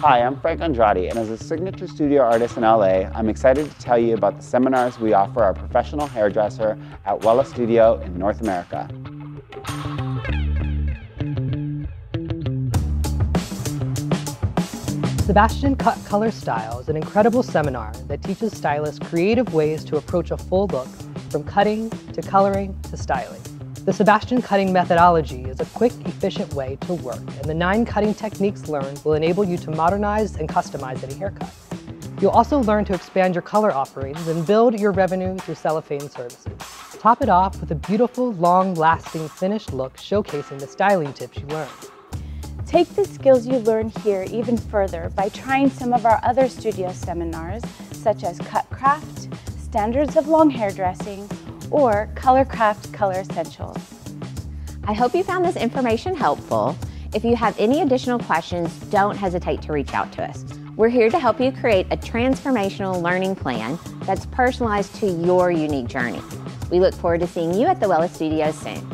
Hi, I'm Frank Andrade, and as a signature studio artist in LA, I'm excited to tell you about the seminars we offer our professional hairdresser at Wella Studio in North America. Sebastian Cut Color Style is an incredible seminar that teaches stylists creative ways to approach a full look, from cutting to coloring to styling. The Sebastian cutting methodology is a quick, efficient way to work, and the 9 cutting techniques learned will enable you to modernize and customize any haircut. You'll also learn to expand your color offerings and build your revenue through Cellophanes services. Top it off with a beautiful, long-lasting finished look showcasing the styling tips you learned. Take the skills you learn here even further by trying some of our other studio seminars, such as Cut Craft, Standards of Long Hairdressing, or Color Craft Color Essentials. I hope you found this information helpful. If you have any additional questions, don't hesitate to reach out to us. We're here to help you create a transformational learning plan that's personalized to your unique journey. We look forward to seeing you at the Wella Studio soon.